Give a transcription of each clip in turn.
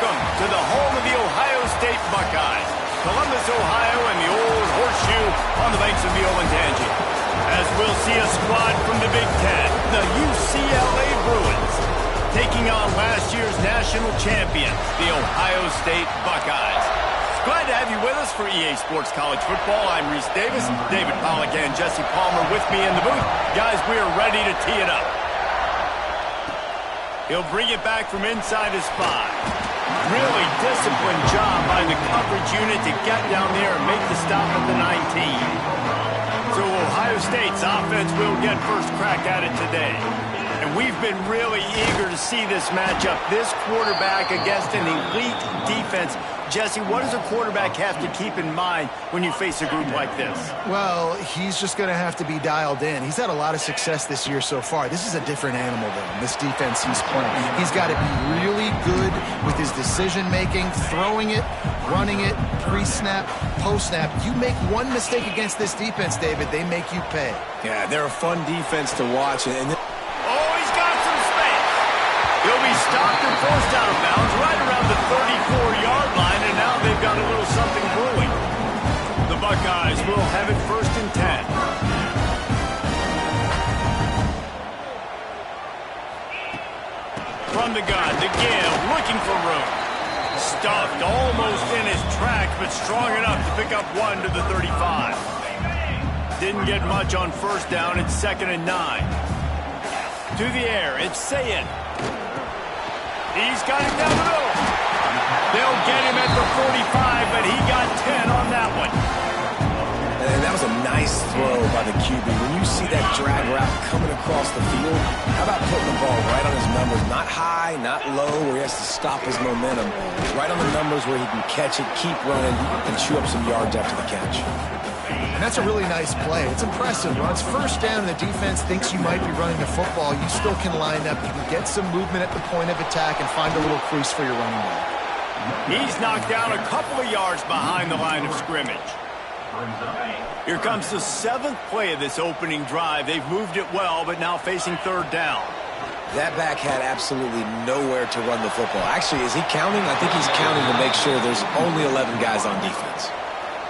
Welcome to the home of the Ohio State Buckeyes, Columbus, Ohio, and the old horseshoe on the banks of the Olentangy. As we'll see a squad from the Big Ten, the UCLA Bruins, taking on last year's national champion, the Ohio State Buckeyes. Glad to have you with us for EA Sports College Football. I'm Reese Davis, David Pollack and Jesse Palmer with me in the booth. Guys, we are ready to tee it up. He'll bring it back from inside his 5. Really disciplined job by the coverage unit to get down there and make the stop at the 19. So Ohio State's offense will get first crack at it today. And we've been really eager to see this matchup. This quarterback against an elite defense. Jesse, what does a quarterback have to keep in mind when you face a group like this? Well, he's just going to have to be dialed in. He's had a lot of success this year so far. This is a different animal, though, this defense he's playing. He's got to be really good with his decision-making, throwing it, running it, pre-snap, post-snap. You make one mistake against this defense, David, they make you pay. Yeah, they're a fun defense to watch. He'll be stopped and forced out of bounds right around the 34-yard line, and now they've got a little something brewing. The Buckeyes will have it 1st and 10. From the gun, DeGale looking for room. Stuffed almost in his tracks, but strong enough to pick up 1 to the 35. Didn't get much on 1st down. It's 2nd and 9. To the air, it's Sayin. He's got it down the middle. They'll get him at the 45, but he got 10 on that one. And that was a nice throw by the QB. When you see that drag route coming across the field, how about putting the ball right on his numbers? Not high, not low, where he has to stop his momentum. Right on the numbers where he can catch it, keep running, and chew up some yards after the catch. And that's a really nice play. It's impressive. When it's 1st down and the defense thinks you might be running the football, you still can line up. You can get some movement at the point of attack and find a little crease for your running back. He's knocked down a couple of yards behind the line of scrimmage. Here comes the 7th play of this opening drive. They've moved it well, but now facing 3rd down. That back had absolutely nowhere to run the football. Actually, is he counting? I think he's counting to make sure there's only 11 guys on defense.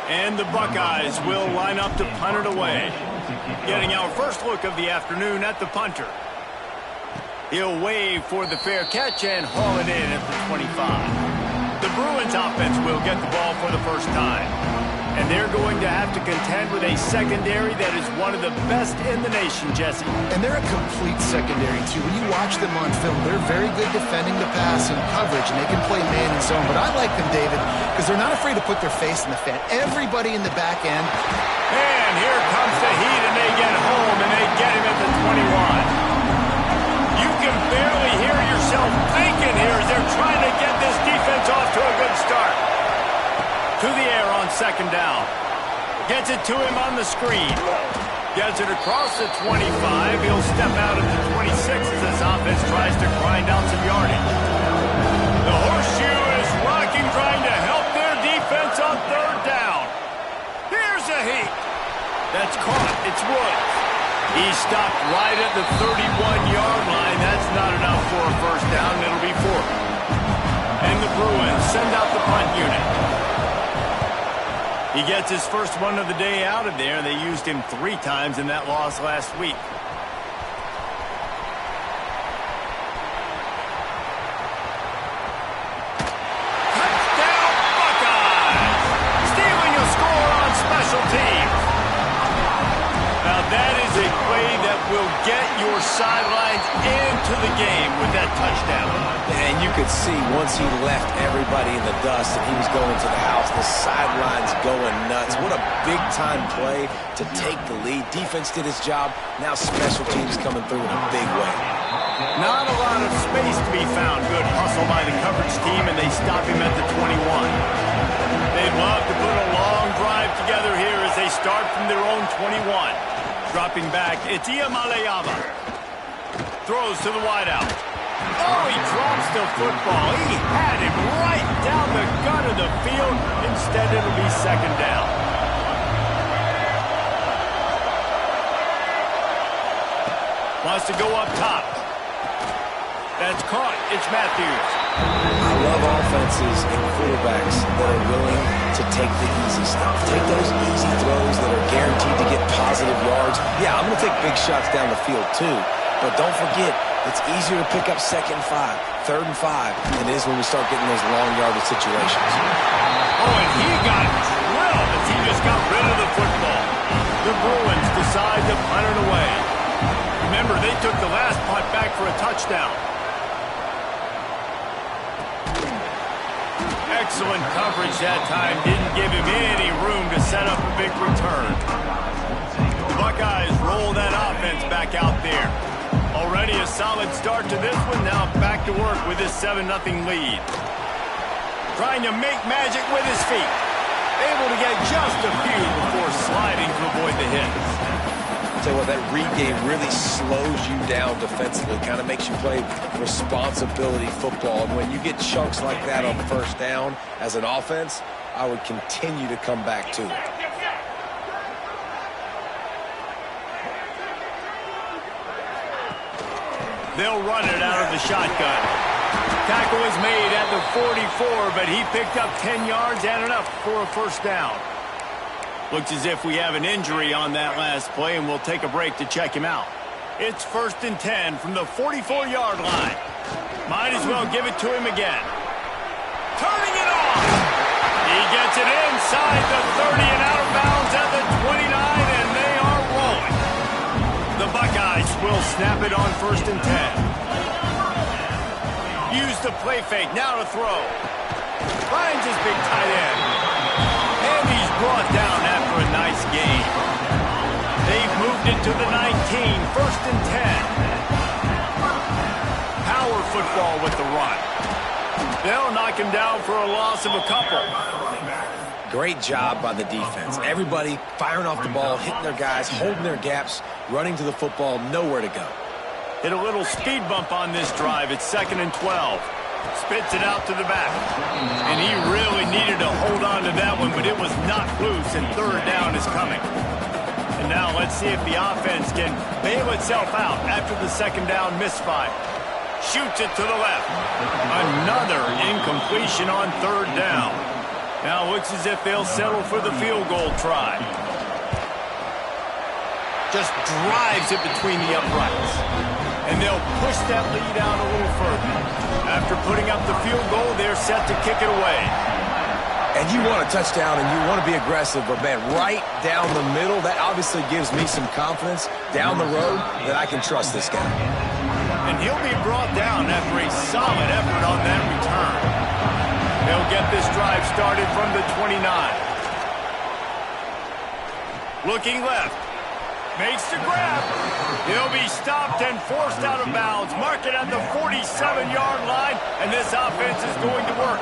And the Buckeyes will line up to punt it away. Getting our first look of the afternoon at the punter. He'll wave for the fair catch and haul it in at the 25. The Bruins offense will get the ball for the first time. And they're going to have to contend with a secondary that is one of the best in the nation, Jesse. And they're a complete secondary, too. When you watch them on film, they're very good defending the pass and coverage, and they can play man and zone. But I like them, David, because they're not afraid to put their face in the fan. Everybody in the back end. And here comes the heat, and they get home, and they get him at the 21. You can barely hear yourself thinking here as they're trying to get this defense off to a good start. To the air on 2nd down. Gets it to him on the screen. Gets it across the 25. He'll step out at the 26 as his offense tries to grind out some yardage. The horseshoe is rocking, trying to help their defense on 3rd down. Here's a heat. That's caught. It's Woods. He stopped right at the 31-yard line. That's not enough for a 1st down. It'll be 4th. And the Bruins send out the punt unit. He gets his first one of the day out of there. They used him 3 times in that loss last week. Touchdown, Buckeyes! Stealing a score on special teams. Now that is a play that will get your sidelines into the game with that touchdown. And you could see once he left everybody in the dust and he was going to the house, the sidelines going nuts. What a big-time play to take the lead. Defense did his job. Now special teams coming through in a big way. Not a lot of space to be found. Good hustle by the coverage team, and they stop him at the 21. They'd love to put a long drive together here as they start from their own 21. Dropping back, it's Iamaleava. Throws to the wideout. Oh, he drops the football. He had him right down the gut of the field. Instead, it'll be 2nd down. Wants to go up top. That's caught. It's Matthews. I love offenses and quarterbacks that are willing to take the easy stuff. Take those easy throws that are guaranteed to get positive yards. Yeah, I'm going to take big shots down the field too. But don't forget, it's easier to pick up 2nd and 5, 3rd and 5 than it is when we start getting those long yardage situations. Oh, and he got drilled as he just got rid of the football. The Bruins decide to punt it away. Remember, they took the last punt back for a touchdown. Excellent coverage that time. Didn't give him any room to set up a big return. The Buckeyes roll that offense back out there. Already a solid start to this one. Now back to work with this 7-0 lead. Trying to make magic with his feet. Able to get just a few before sliding to avoid the hits. Tell you what, that read game really slows you down defensively, kind of makes you play responsibility football. And when you get chunks like that on 1st down as an offense, I would continue to come back to it. They'll run it out of the shotgun. Tackle was made at the 44, but he picked up 10 yards and enough for a 1st down. Looks as if we have an injury on that last play, and we'll take a break to check him out. It's 1st and 10 from the 44-yard line. Might as well give it to him again. Turning it off. He gets it inside the 30 and out of bounds at the 29, and they are rolling. The Buckeyes will snap it on 1st and 10. Use the play fake, now to throw. Finds his big tight end. And he's brought down after a nice gain. They've moved it to the 19, 1st and 10. Power football with the run. They'll knock him down for a loss of a couple. Great job by the defense. Everybody firing off the ball, hitting their guys, holding their gaps, running to the football, nowhere to go. Hit a little speed bump on this drive. It's 2nd and 12. Spits it out to the back. And he really needed to hold on to that one, but it was not loose, and 3rd down is coming. And now let's see if the offense can bail itself out after the 2nd down misfire. Shoots it to the left. Another incompletion on 3rd down. Now looks as if they'll settle for the field goal try. Just drives it between the uprights. And they'll push that lead out a little further. After putting up the field goal, they're set to kick it away. And you want a touchdown and you want to be aggressive, but man, right down the middle, that obviously gives me some confidence down the road that I can trust this guy. And he'll be brought down after a solid effort on that return. They'll get this drive started from the 29. Looking left. Makes the grab. He'll be stopped and forced out of bounds. Mark it at the 47-yard line, and this offense is going to work.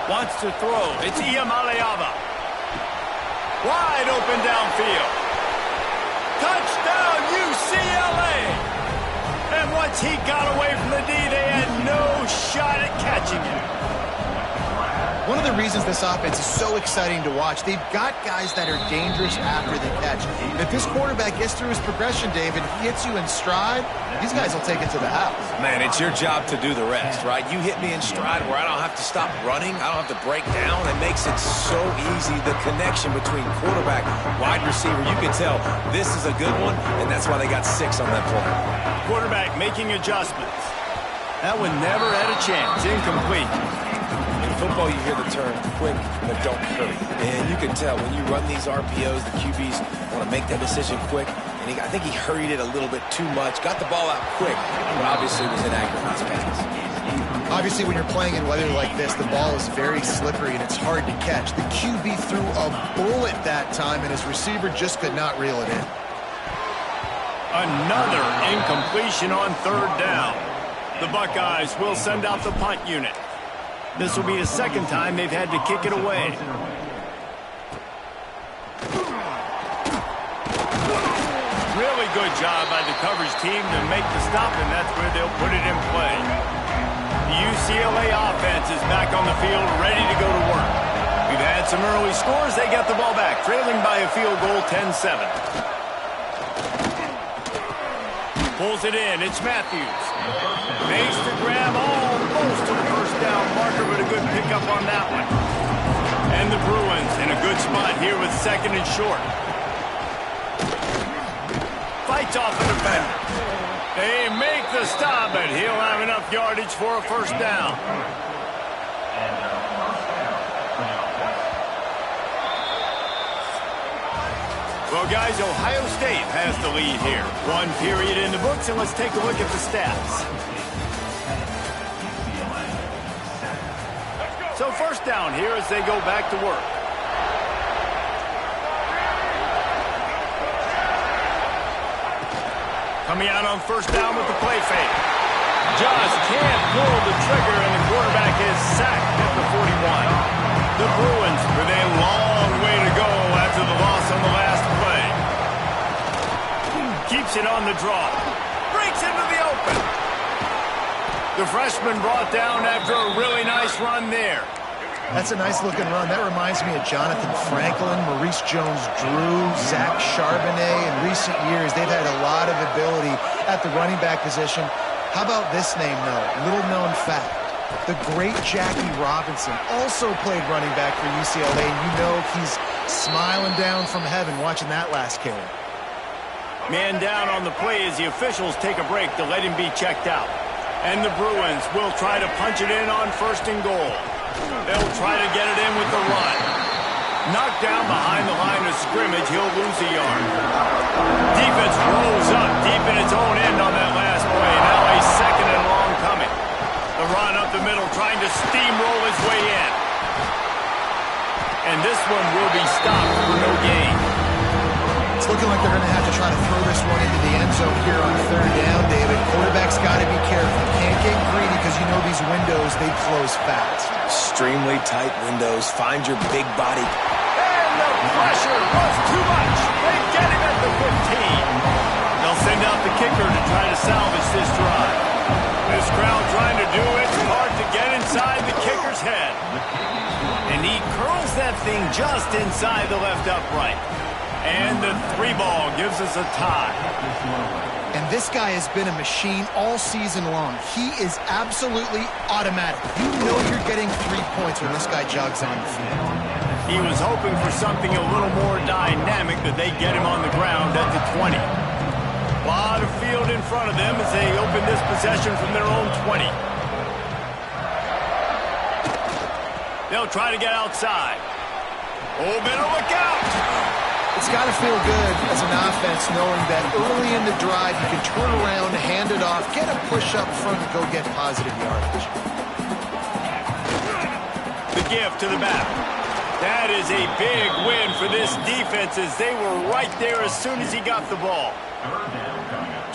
Wants to throw. It's Iamaleava. Wide open downfield. Touchdown, UCLA! And once he got away from the D, they had no shot at catching him. One of the reasons this offense is so exciting to watch, they've got guys that are dangerous after the catch. And if this quarterback gets through his progression, David, hits you in stride, these guys will take it to the house. Man, it's your job to do the rest, right? You hit me in stride where I don't have to stop running. I don't have to break down. It makes it so easy. The connection between quarterback, wide receiver, you can tell this is a good one, and that's why they got 6 on that play. Quarterback making adjustments. That one never had a chance. Incomplete. In football, you hear the term quick, but don't hurry. And you can tell when you run these RPOs, the QBs want to make that decision quick. And I think he hurried it a little bit too much. Got the ball out quick, but obviously was inaccurate in his pass. Obviously, when you're playing in weather like this, the ball is very slippery and it's hard to catch. The QB threw a bullet that time, and his receiver just could not reel it in. Another incompletion on 3rd down. The Buckeyes will send out the punt unit. This will be the 2nd time they've had to kick it away. Really good job by the coverage team to make the stop, and that's where they'll put it in play. The UCLA offense is back on the field, ready to go to work. We've had some early scores. They get the ball back, trailing by a field goal 10-7. Pulls it in. It's Matthews. Makes the grab almost to the first down marker, but a good pickup on that one. And the Bruins in a good spot here with second and short. Fights off the defender. They make the stop, but he'll have enough yardage for a first down. Well, guys, Ohio State has the lead here. One period in the books, and let's take a look at the stats. So first down here as they go back to work. Coming out on first down with the play fake. Just can't pull the trigger, and the quarterback is sacked at the 41. The Bruins with a long way to go after the loss on the last play. Keeps it on the draw. Breaks into the open. The freshman brought down after a really nice run there. That's a nice-looking run. That reminds me of Jonathan Franklin, Maurice Jones-Drew, Zach Charbonnet. In recent years, they've had a lot of ability at the running back position. How about this name, though? Little-known fact. The great Jackie Robinson also played running back for UCLA, and you know he's smiling down from heaven watching that last carry. Man down on the play as the officials take a break to let him be checked out. And the Bruins will try to punch it in on first and goal. They'll try to get it in with the run. Knocked down behind the line of scrimmage, he'll lose a yard. Defense rolls up deep in its own end on that last play. Now a second and long coming. The run up the middle, trying to steamroll his way in. And this one will be stopped for no gain. It's looking like they're going to have to try to throw this one into the end zone here on third down, David. Quarterback's got to be careful. Can't get greedy because you know these windows, they close fast. Extremely tight windows. Find your big body. And the pressure was too much. They get him at the 15. They'll send out the kicker to try to salvage this drive. This crowd trying to do its part to get inside the kicker's head. And he curls that thing just inside the left upright. And the 3-ball gives us a tie. And this guy has been a machine all season long. He is absolutely automatic. You know you're getting 3 points when this guy jogs on the field. He was hoping for something a little more dynamic, but they get him on the ground at the 20. A lot of field in front of them as they open this possession from their own 20. They'll try to get outside. Oh, better look out! It's got to feel good as an offense knowing that early in the drive you can turn around, hand it off, get a push up front, and go get positive yardage. The give to the back. That is a big win for this defense as they were right there as soon as he got the ball.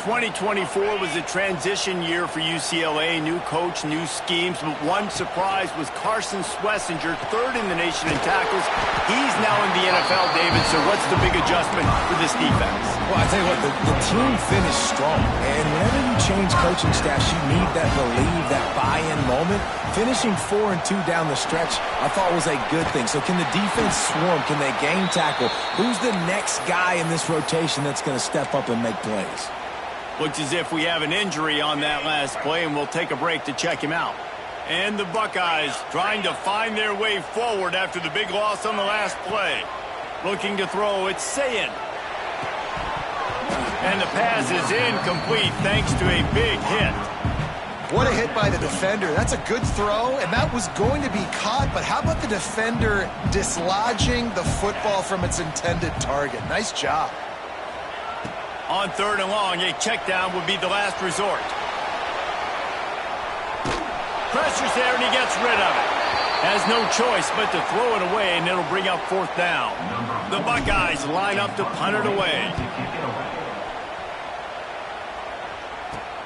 2024 was a transition year for UCLA. New coach, new schemes, but one surprise was Carson Schlesinger, third in the nation in tackles. He's now in the NFL, David, so what's the big adjustment for this defense? Well, I tell you what, the team finished strong. And whenever you change coaching staffs, you need that believe, that buy-in moment. Finishing 4-2 down the stretch, I thought was a good thing. So can the defense swarm? Can they game tackle? Who's the next guy in this rotation that's going to step up and make plays? Looks as if we have an injury on that last play, and we'll take a break to check him out. And the Buckeyes trying to find their way forward after the big loss on the last play. Looking to throw, it's Sayin. And the pass is incomplete thanks to a big hit. What a hit by the defender. That's a good throw, and that was going to be caught, but how about the defender dislodging the football from its intended target? Nice job. On third and long, a check down would be the last resort. Pressure's there, and he gets rid of it. Has no choice but to throw it away, and it'll bring up fourth down. The Buckeyes line up to punt it away.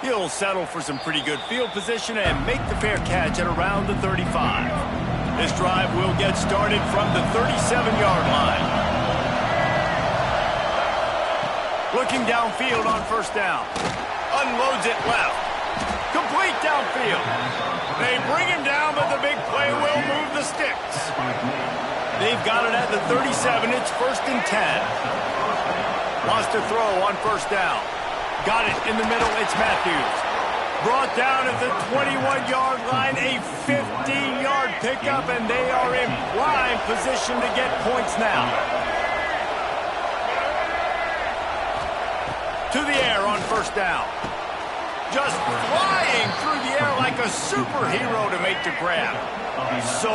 He'll settle for some pretty good field position and make the fair catch at around the 35. This drive will get started from the 37-yard line. Looking downfield on first down. Unloads it left. Complete downfield. They bring him down, but the big play will move the sticks. They've got it at the 37. It's 1st and 10. Wants to throw on first down. Got it in the middle. It's Matthews. Brought down at the 21-yard line. A 15-yard pickup, and they are in prime position to get points now. To the air on first down. Just flying through the air like a superhero to make the grab. So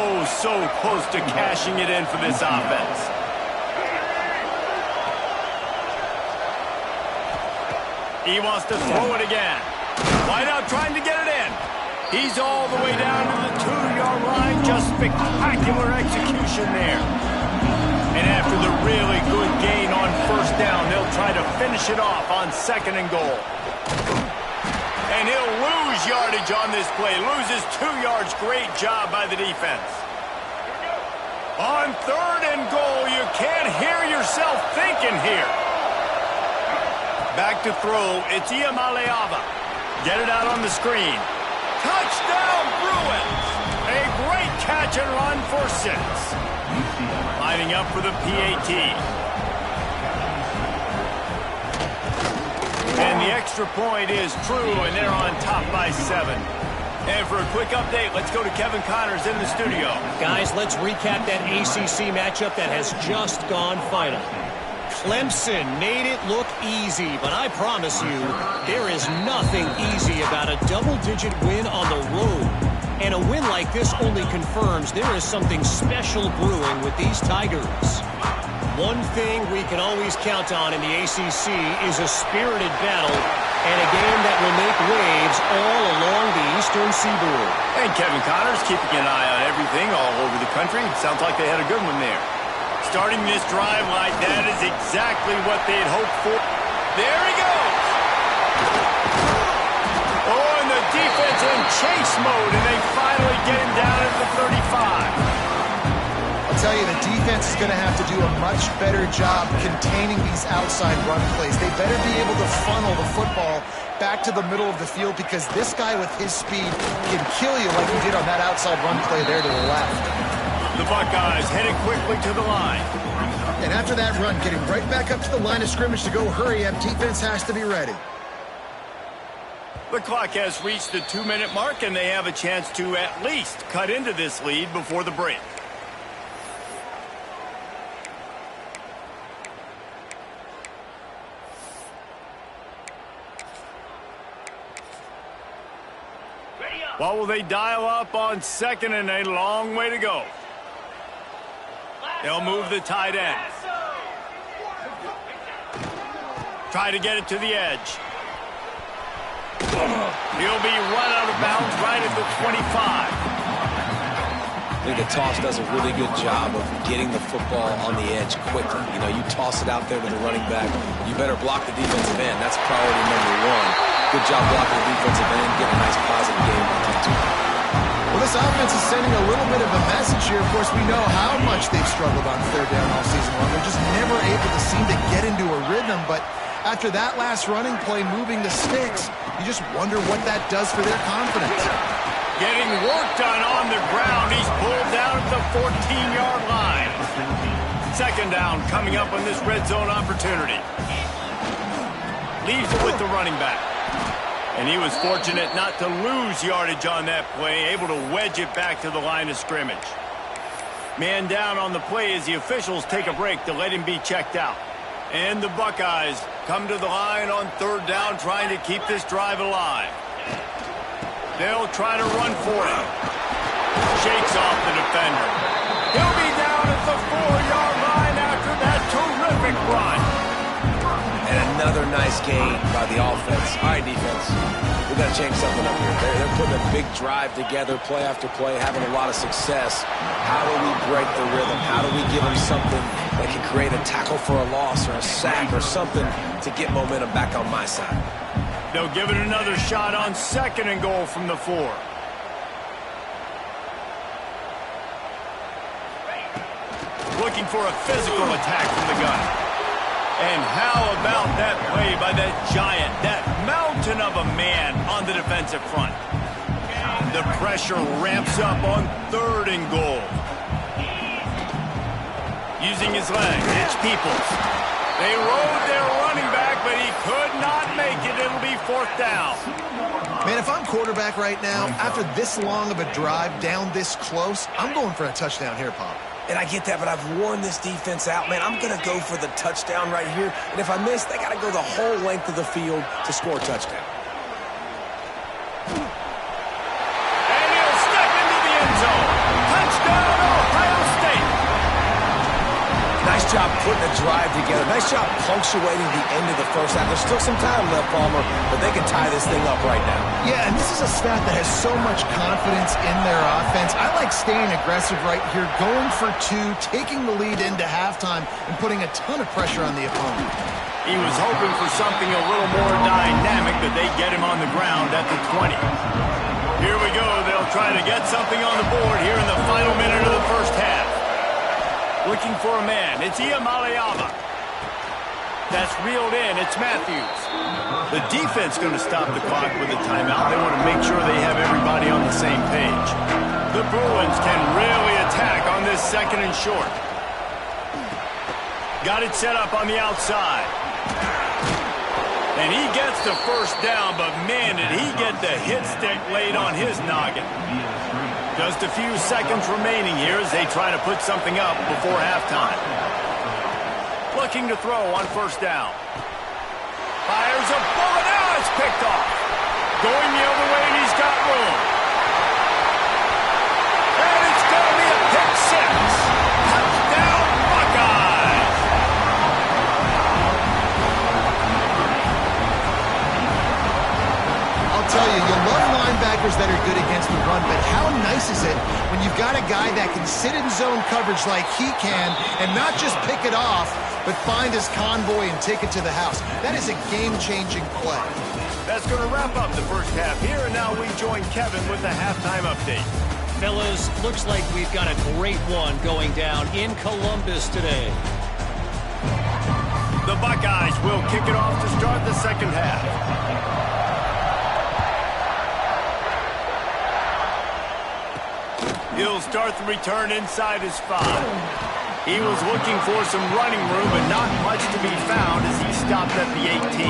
close to cashing it in for this offense. He wants to throw it again. Wideout trying to get it in. He's all the way down to the 2-yard line. Just spectacular execution there. And after the really good gain on first down, they'll try to finish it off on 2nd and goal. And he'll lose yardage on this play. Loses 2 yards. Great job by the defense. On 3rd and goal, you can't hear yourself thinking here. Back to throw. It's Iamaleava. Get it out on the screen. Touchdown, Bruins! A great catch and run for 6. Lining up for the PAT. And the extra point is true, and they're on top by 7. And for a quick update, let's go to Kevin Connors in the studio. Guys, let's recap that ACC matchup that has just gone final. Clemson made it look easy, but I promise you, there is nothing easy about a double-digit win on the road. And a win like this only confirms there is something special brewing with these Tigers. One thing we can always count on in the ACC is a spirited battle and a game that will make waves all along the Eastern Seaboard. And Kevin Connors keeping an eye on everything all over the country. Sounds like they had a good one there. Starting this drive like that is exactly what they'd hoped for. There he goes. Oh, and the defense in chase mode, and they finally get him down at the 35. I'll tell you, the defense is going to have to do a much better job containing these outside run plays. They better be able to funnel the football back to the middle of the field, because this guy with his speed can kill you like he did on that outside run play there to the left. The Buckeyes heading quickly to the line. And after that run, getting right back up to the line of scrimmage to go hurry up, defense has to be ready. The clock has reached the 2-minute mark, and they have a chance to at least cut into this lead before the break. What will they dial up on 2nd and a long way to go? They'll move the tight end. Try to get it to the edge. He'll be run out of bounds right at the 25. I think the toss does a really good job of getting the football on the edge quickly. You know, you toss it out there to the running back. You better block the defensive end. That's priority number 1. Good job blocking the defensive end. Get a nice positive game on that too. Well, this offense is sending a little bit of a message here. Of course, we know how much they've struggled on 3rd down all season long. They're just never able to seem to get into a rhythm. But after that last running play, moving the sticks, you just wonder what that does for their confidence. Getting work done on the ground. He's pulled down at the 14-yard line. 2nd down coming up on this red zone opportunity. Leaves it with the running back. And he was fortunate not to lose yardage on that play, able to wedge it back to the line of scrimmage. Man down on the play as the officials take a break to let him be checked out. And the Buckeyes come to the line on 3rd down, trying to keep this drive alive. They'll try to run for it. Shakes off the defender. He'll be down at the 4-yard line after that terrific run. And another nice gain by the offense. All right, defense. We've got to change something up here. They're putting a big drive together, play after play, having a lot of success. How do we break the rhythm? How do we give them something that can create a tackle for a loss or a sack or something to get momentum back on my side? They'll give it another shot on 2nd and goal from the 4. Looking for a physical attack from the gun. And how about that play by that giant, that mountain of a man on the defensive front? The pressure ramps up on 3rd and goal. Using his leg, it's Peoples. They rode their running back, but he could not doesn't make it. It'll be 4th down. Man, if I'm quarterback right now, after this long of a drive down this close, I'm going for a touchdown here, Pop. And I get that, but I've worn this defense out, man. I'm going to go for the touchdown right here. And if I miss, they got to go the whole length of the field to score a touchdown. And he'll step into the end zone. Touchdown, Ohio State. Nice job putting a drive together. Nice job punctuating the end of the first half. There's still some time left, Palmer, but they can tie this thing up right now. Yeah, and this is a staff that has so much confidence in their offense. I like staying aggressive right here, going for 2, taking the lead into halftime, and putting a ton of pressure on the opponent. He was hoping for something a little more dynamic, but they get him on the ground at the 20. Here we go. They'll try to get something on the board here in the final minute of the first half. Looking for a man. It's Iamaleava. That's reeled in. It's Matthews. The defense going to stop the clock with a timeout. They want to make sure they have everybody on the same page. The Bruins can really attack on this 2nd and short. Got it set up on the outside. And he gets the 1st down, but man, did he get the hit stick laid on his noggin. Just a few seconds remaining here as they try to put something up before halftime. Looking to throw on 1st down. Fires a bullet. Now it's picked off. Going the other way, and he's got room. And it's going to be a pick 6. Touchdown, Buckeyes. I'll tell you, you love linebackers that are good against the run, but how nice is it when you've got a guy that can sit in zone coverage like he can and not just pick it off, but find his convoy and take it to the house. That is a game-changing play. That's going to wrap up the first half here, and now we join Kevin with the halftime update. Fellas, looks like we've got a great one going down in Columbus today. The Buckeyes will kick it off to start the second half. He'll start the return inside his 5. He was looking for some running room, but not much to be found as he stopped at the 18.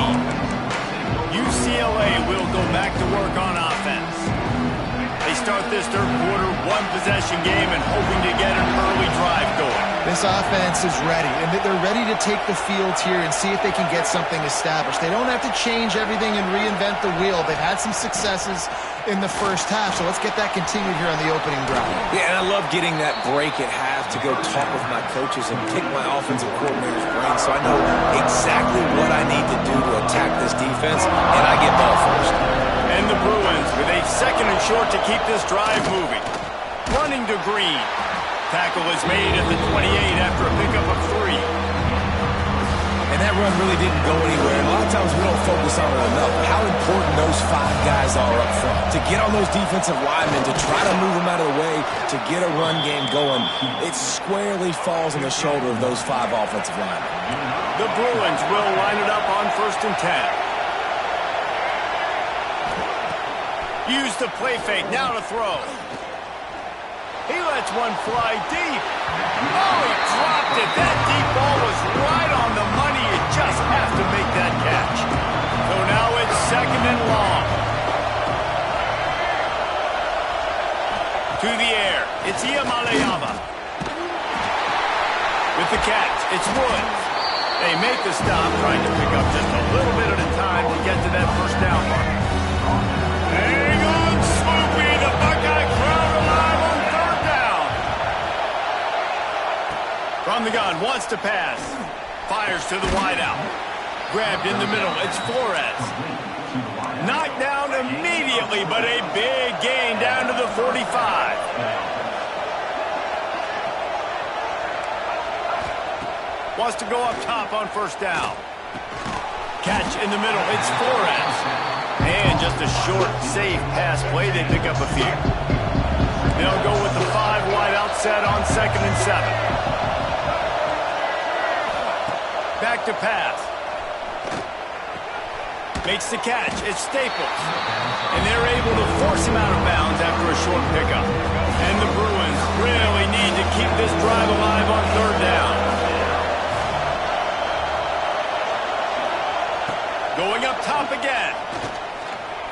UCLA will go back to work on offense. They start this 3rd quarter, 1-possession game, and hoping to get an early drive going. This offense is ready, and they're ready to take the field here and see if they can get something established. They don't have to change everything and reinvent the wheel. They've had some successes in the first half, so let's get that continued here on the opening drive. Yeah, and I love getting that break at half to go talk with my coaches and pick my offensive coordinator's brain so I know exactly what I need to do to attack this defense, and I get ball first. And the Bruins with a 2nd and short to keep this drive moving. Running to Green. Tackle is made at the 28 after a pickup of 3. And that run really didn't go anywhere. And a lot of times we don't focus on it enough. How important those 5 guys are up front. To get on those defensive linemen, to try to move them out of the way, to get a run game going, it squarely falls on the shoulder of those 5 offensive linemen. The Bruins will line it up on 1st and 10. Use the play fake, now to throw. He lets one fly deep. Oh, he dropped it. That deep ball was right on the money. You just have to make that catch. So now it's 2nd and long. To the air, it's Iamaleava. With the catch, it's Woods. They make the stop, trying to pick up just a little bit at a time to get to that 1st down mark. Hang on, Swoopy. The Buckeye crowd alive on 3rd down. From the gun, wants to pass. Fires to the wideout. Grabbed in the middle. It's Flores. Knocked down immediately, but a big gain down to the 45. Wants to go up top on 1st down. Catch in the middle. It's Flores. And just a short, safe pass play. They pick up a few. They'll go with the 5 wide out set on 2nd and 7. Back to pass. Makes the catch. It's Staples. And they're able to force him out of bounds after a short pickup. And the Bruins really need to keep this drive alive on 3rd down. Going up up top again.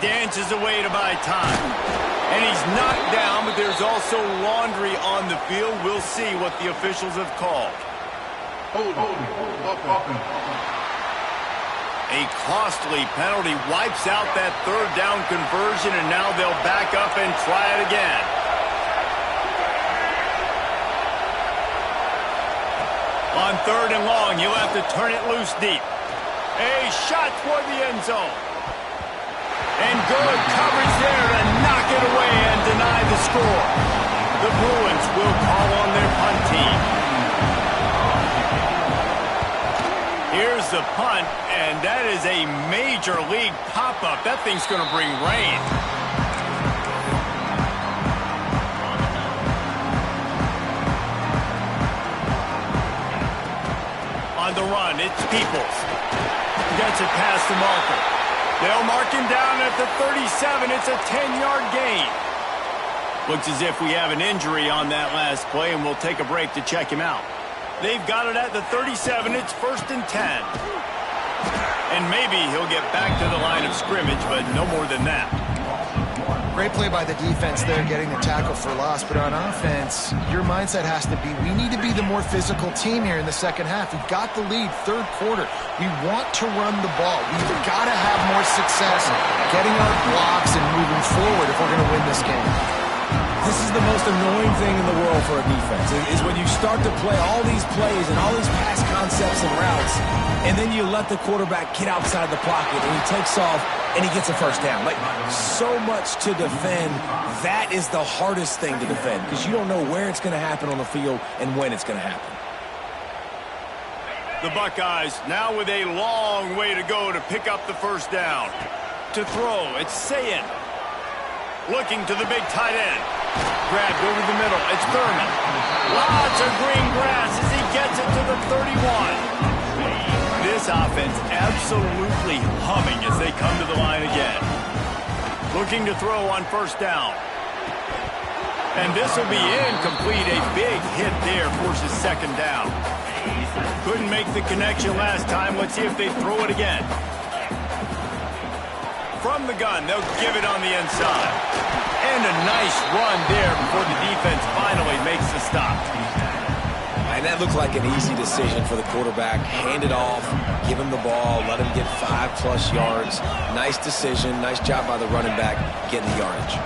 Dances away to buy time. And he's knocked down, but there's also laundry on the field. We'll see what the officials have called. A costly penalty wipes out that third down conversion, and now they'll back up and try it again. On third and long, he'll have to turn it loose deep. A shot toward the end zone. And good coverage there to knock it away and deny the score. The Bruins will call on their punt team. Here's the punt, and that is a major league pop-up. That thing's going to bring rain. On the run, it's Peoples. Gets it past the marker. They'll mark him down at the 37. It's a 10-yard gain. Looks as if we have an injury on that last play, and we'll take a break to check him out. They've got it at the 37. It's 1st and 10. And maybe he'll get back to the line of scrimmage, but no more than that. Great play by the defense there, getting the tackle for loss. But on offense, your mindset has to be, we need to be the more physical team here in the second half. We've got the lead, third quarter. We want to run the ball. We've got to have more success getting our blocks and moving forward if we're going to win this game. This is the most annoying thing in the world for a defense, is when you start to play all these plays and all these pass concepts and routes, and then you let the quarterback get outside the pocket, and he takes off, and he gets a first down. Like, so much to defend. That is the hardest thing to defend, because you don't know where it's going to happen on the field and when it's going to happen. The Buckeyes now with a long way to go to pick up the first down. To throw, it's Sayin. Looking to the big tight end. Grabbed over the middle. It's Thurman. Lots of green grass as he gets it to the 31. This offense absolutely humming as they come to the line again. Looking to throw on first down. And this will be incomplete. A big hit there forces second down. Couldn't make the connection last time. Let's see if they throw it again. From the gun, they'll give it on the inside. And a nice run there before the defense finally makes the stop. And that looked like an easy decision for the quarterback. Hand it off, give him the ball, let him get 5+ yards. Nice decision, nice job by the running back getting the yardage.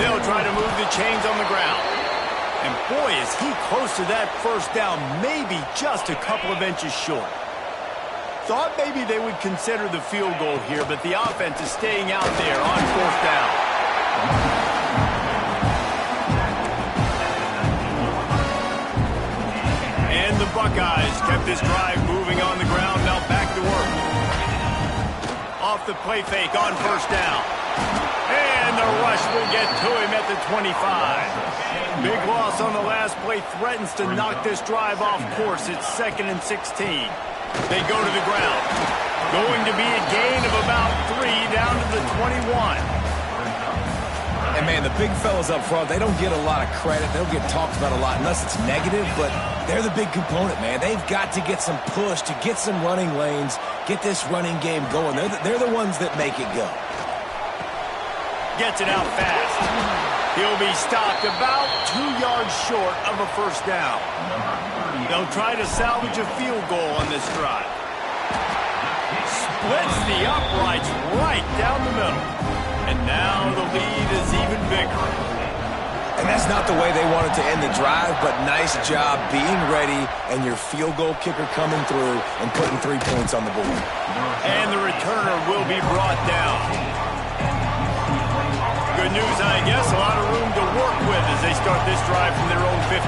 They'll try to move the chains on the ground. And boy, is he close to that first down, maybe just a couple of inches short. Thought maybe they would consider the field goal here, but the offense is staying out there on fourth down. And the Buckeyes kept this drive moving on the ground, now back to work. Off the play fake on first down. And the rush will get to him at the 25. Big loss on the last play threatens to knock this drive off course. It's 2nd and 16. They go to the ground. Going to be a gain of about 3 down to the 21. And, man, the big fellas up front, they don't get a lot of credit. They'll get talked about a lot unless it's negative, but they're the big component, man. They've got to get some push to get some running lanes, get this running game going. They're the ones that make it go. Gets it out fast. He'll be stopped about 2 yards short of a first down. They'll try to salvage a field goal on this drive. Splits the uprights right down the middle. And now the lead is even bigger. And that's not the way they wanted to end the drive, but nice job being ready and your field goal kicker coming through and putting 3 points on the board. And the returner will be brought down. Good news, I guess, a lot of room to work with as they start this drive from their own 15.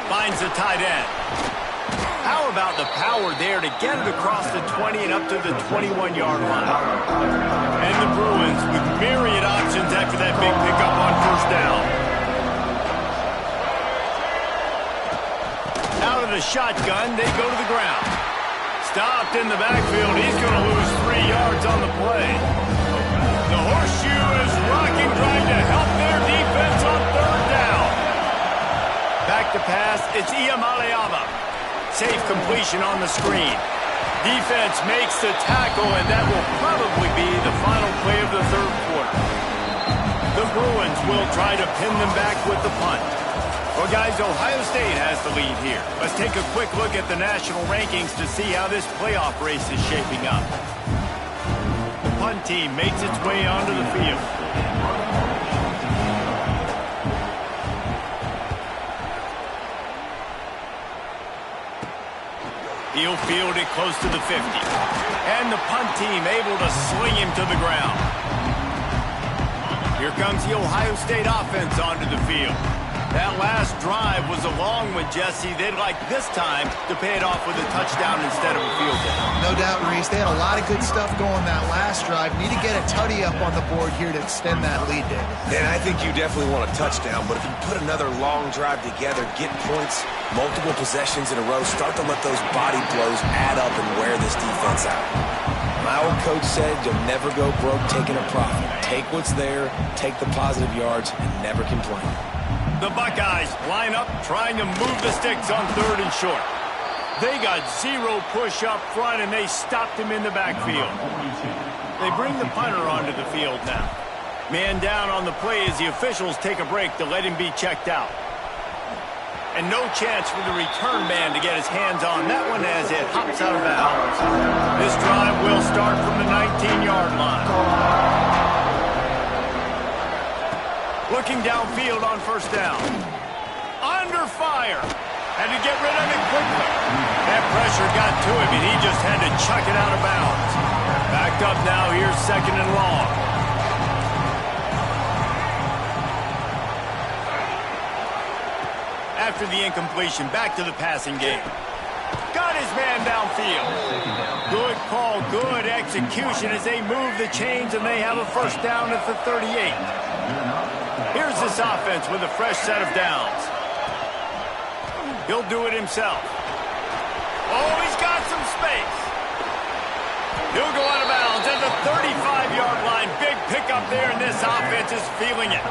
Finds the tight end. How about the power there to get it across the 20 and up to the 21-yard line? And the Bruins with myriad options after that big pickup on first down. Out of the shotgun, they go to the ground. Stopped in the backfield. He's going to lose 3 yards on the play. The horseshoe is rocking, trying to help their defense on third down. Back to pass, it's Iamaleava. safe completion on the screen. Defense makes the tackle, and that will probably be the final play of the third quarter. The Bruins will try to pin them back with the punt. Well, guys, Ohio State has the lead here. Let's take a quick look at the national rankings to see how this playoff race is shaping up. The punt team makes its way onto the field. He'll field it close to the 50. And the punt team able to sling him to the ground. Here comes the Ohio State offense onto the field. That last drive was a long one, Jesse. They'd like this time to pay it off with a touchdown instead of a field goal. No doubt, Reese. They had a lot of good stuff going that last drive. Need to get a tutty up on the board here to extend that lead, David. And I think you definitely want a touchdown, but if you put another long drive together, get points, multiple possessions in a row, start to let those body blows add up and wear this defense out. My old coach said you'll never go broke taking a profit. Take what's there, take the positive yards, and never complain. The Buckeyes line up trying to move the sticks on 3rd and short. They got zero push up front, and they stopped him in the backfield. They bring the punter onto the field now. Man down on the play as the officials take a break to let him be checked out. And no chance for the return man to get his hands on that one as it hops out of bounds. This drive will start from the 19-yard line. Looking downfield on 1st down. Under fire. Had to get rid of it quickly. That pressure got to him, and he just had to chuck it out of bounds. Backed up now, here's 2nd and long. After the incompletion, back to the passing game. Got his man downfield. Good call, good execution as they move the chains, and they have a 1st down at the 38. Here's this offense with a fresh set of downs. He'll do it himself. Oh, he's got some space. He'll go out of bounds at the 35-yard line. Big pickup there, and this offense is feeling it.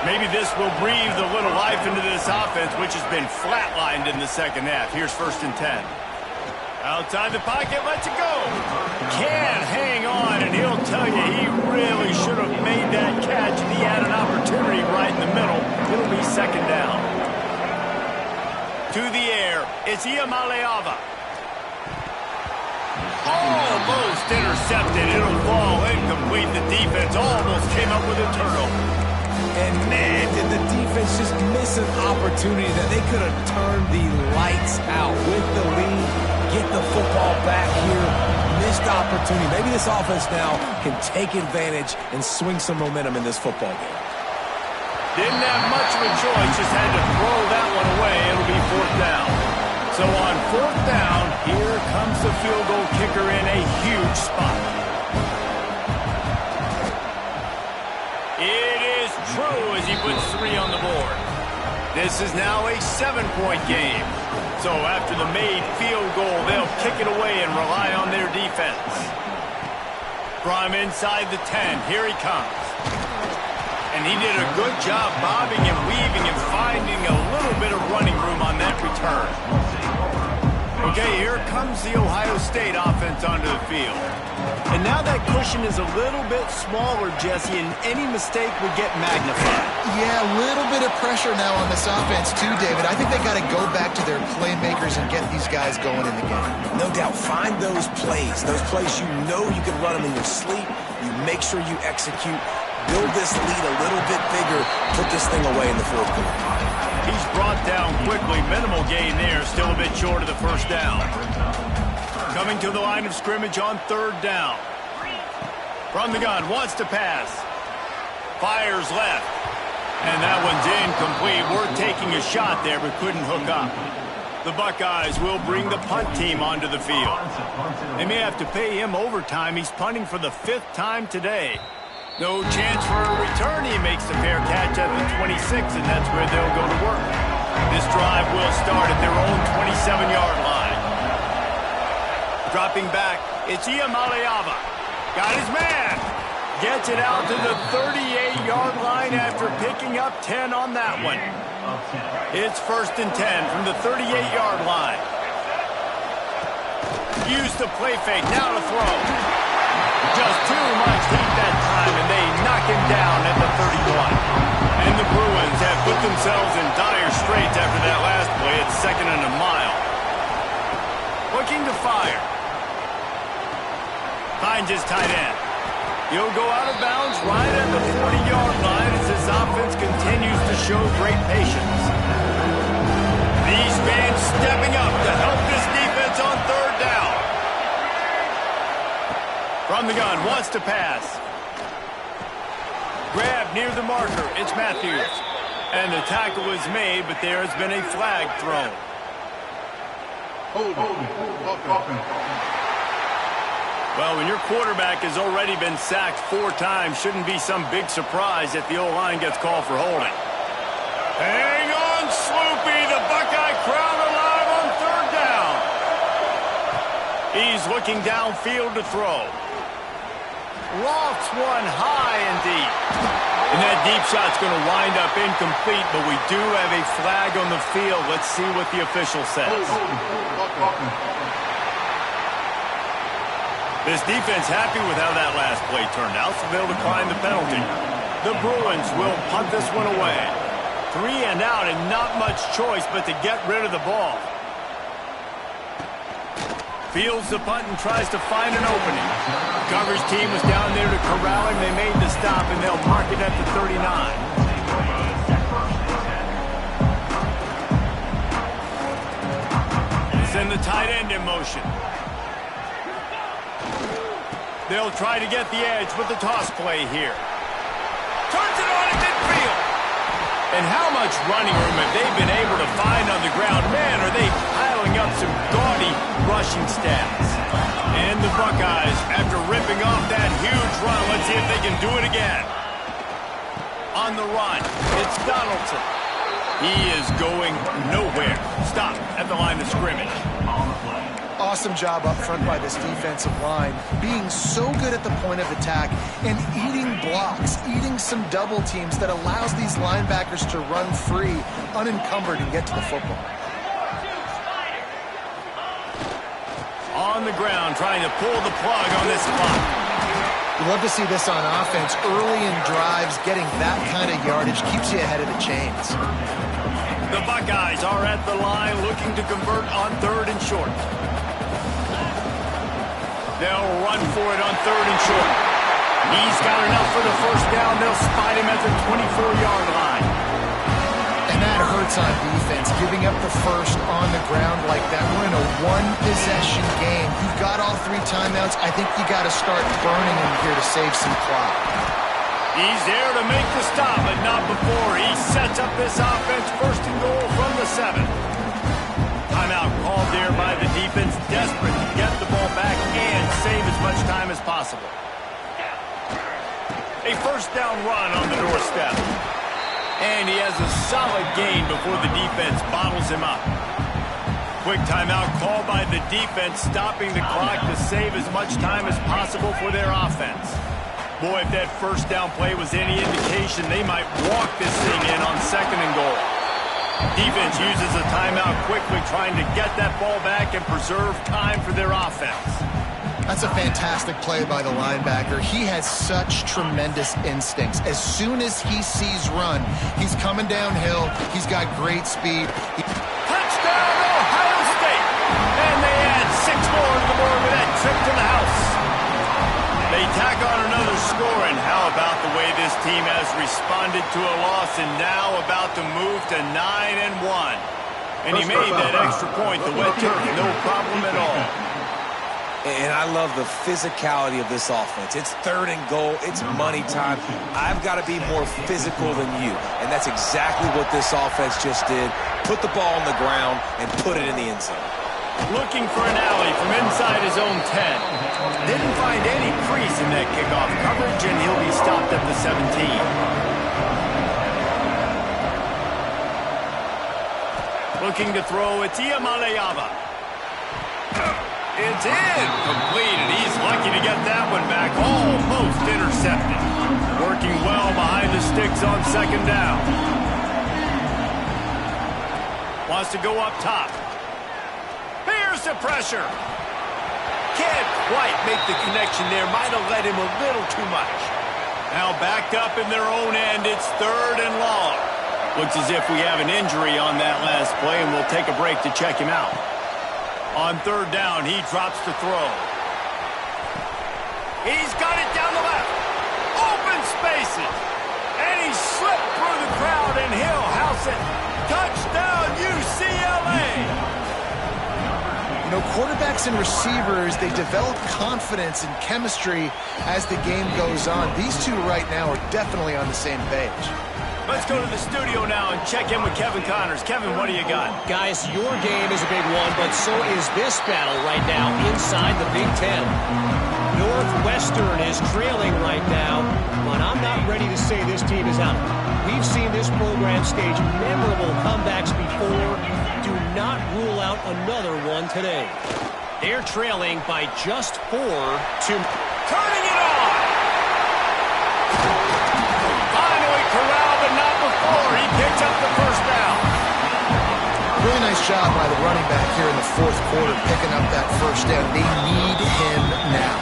Maybe this will breathe a little life into this offense, which has been flatlined in the 2nd half. Here's 1st and 10. Outside the pocket, lets it go. Can't hang on, and he'll tell you he really should have made that catch if he had an opportunity right in the middle. It'll be 2nd down. To the air, it's Iamaleava. Almost intercepted. It'll fall incomplete. The defense almost came up with a turnover. And man, did the defense just miss an opportunity that they could have turned the lights out with the lead, get the football back here. Missed opportunity. Maybe this offense now can take advantage and swing some momentum in this football game. Didn't have much of a choice, just had to throw that one away. It'll be 4th down. So on 4th down, here comes the field goal kicker in a huge spot. It is true as he puts 3 on the board. This is now a 7-point game. So after the made field goal, they'll kick it away and rely on their defense. From inside the 10, here he comes. And he did a good job bobbing and weaving and finding a little bit of running room on that return. Okay, here comes the Ohio State offense onto the field. And now that cushion is a little bit smaller, Jesse, and any mistake would get magnified. Yeah, a little bit of pressure now on this offense too, David. I think they got to go back to their playmakers and get these guys going in the game. No doubt, find those plays you know you can run them in your sleep. You make sure you execute. Build this lead a little bit bigger. Put this thing away in the 4th quarter. He's brought down quickly. Minimal gain there. Still a bit short of the 1st down. Coming to the line of scrimmage on 3rd down. From the gun, wants to pass. Fires left. And that one's incomplete. We're taking a shot there, but couldn't hook up. The Buckeyes will bring the punt team onto the field. They may have to pay him overtime. He's punting for the 5th time today. No chance for a return. He makes the fair catch at the 26, and that's where they'll go to work. This drive will start at their own 27-yard line. Dropping back, it's Iamaleava. Got his man. Gets it out to the 38-yard line after picking up 10 on that one. It's 1st and 10 from the 38-yard line. Use the play fake, now to throw. Just too much heat that time, and they knock him down at the 31. And the Bruins have put themselves in dire straits after that last play. It's 2nd and a mile. Looking to fire. Finds his tight end. He'll go out of bounds right at the 40-yard line as his offense continues to show great patience. These fans stepping up to help this defense on 3rd down. From the gun, wants to pass. Grab near the marker. It's Matthews. And the tackle is made, but there has been a flag thrown. Well, when your quarterback has already been sacked 4 times, shouldn't be some big surprise that the O-line gets called for holding. Hang on, Sloopy. The Buckeye crowd alive on 3rd down. He's looking downfield to throw. Lofts one high and deep. And that deep shot's going to wind up incomplete, but we do have a flag on the field. Let's see what the official says. This defense happy with how that last play turned out, so they'll decline the penalty. The Bruins will punt this one away. 3 and out and not much choice but to get rid of the ball. Fields the punt and tries to find an opening. Coverage team was down there to corral him. They made the stop, and they'll mark it at the 39. Send the tight end in motion. They'll try to get the edge with the toss play here. Turns it on at midfield. And how much running room have they been able to find on the ground? Man, are they piling up some gaudy rushing stats. And the Buckeyes, after ripping off that huge run, let's see if they can do it again. On the run, it's Donaldson. He is going nowhere. Stop at the line of scrimmage. Awesome job up front by this defensive line, being so good at the point of attack and eating blocks, eating some double teams that allows these linebackers to run free, unencumbered, and get to the football. On the ground, trying to pull the plug on this clock. You love to see this on offense. Early in drives, getting that kind of yardage keeps you ahead of the chains. The Buckeyes are at the line looking to convert on 3rd and short. They'll run for it on 3rd and short. He's got enough for the 1st down. They'll spot him at the 24-yard line. And that hurts on defense, giving up the 1st on the ground like that. We're in a 1-possession game. You've got all 3 timeouts. I think you got to start burning him here to save some clock. He's there to make the stop, but not before. He sets up this offense 1st and goal from the 7. Timeout called there by the defense, desperate to get the ball back and save as much time as possible. A 1st down run on the doorstep. And he has a solid gain before the defense bottles him up. Quick timeout called by the defense, stopping the clock to save as much time as possible for their offense. Boy, if that 1st down play was any indication, they might walk this thing in on 2nd and goal. Defense uses a timeout quickly, trying to get that ball back and preserve time for their offense. That's a fantastic play by the linebacker. He has such tremendous instincts. As soon as he sees run, he's coming downhill. He's got great speed. Touchdown, Ohio State! And they add 6 more to the board with that trip to the house. They tack on another score, and how about the way this team has responded to a loss and now about to move to 9-1. And he made that extra point, the wet turf, no problem at all. And I love the physicality of this offense. It's 3rd and goal. It's money time. I've got to be more physical than you. And that's exactly what this offense just did. Put the ball on the ground and put it in the end zone. Looking for an alley from inside his own 10. Didn't find any crease in that kickoff coverage, and he'll be stopped at the 17. Looking to throw, it's Iamaleava. It's in, complete, and he's lucky to get that one back, almost intercepted. Working well behind the sticks on 2nd down. Wants to go up top. Here's the pressure. Can't quite make the connection there. Might have led him a little too much. Now backed up in their own end. It's 3rd and long. Looks as if we have an injury on that last play, and we'll take a break to check him out. On 3rd down, he drops the throw. He's got it down the left. Open spaces. And he slipped through the crowd, and he'll house it. Touchdown, UCLA. You know, quarterbacks and receivers, they develop confidence and chemistry as the game goes on. These two right now are definitely on the same page. Let's go to the studio now and check in with Kevin Connors. Kevin, what do you got? Guys, your game is a big one, but so is this battle right now inside the Big Ten. Northwestern is trailing right now, but I'm not ready to say this team is out. We've seen this program stage memorable comebacks before. Do not rule out another one today. They're trailing by just 4 to... Turning it on! Finally corralled, but not before. He picks up the first down. Really nice job by the running back here in the 4th quarter, picking up that first down. They need him now.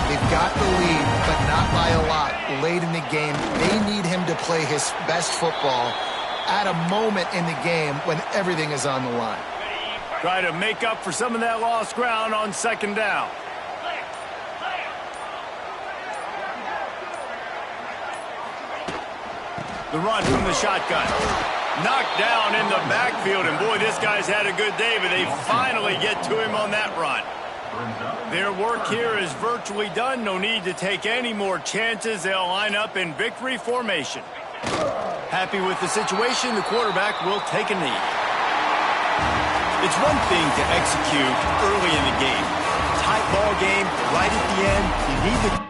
They've got the lead, but not by a lot late in the game. They need him to play his best football at a moment in the game when everything is on the line. Try to make up for some of that lost ground on 2nd down. The run from the shotgun. Knocked down in the backfield, and boy, this guy's had a good day, but they finally get to him on that run. Their work here is virtually done. No need to take any more chances. They'll line up in victory formation. Happy with the situation, the quarterback will take a knee. It's one thing to execute early in the game. Tight ball game, right at the end, you need the...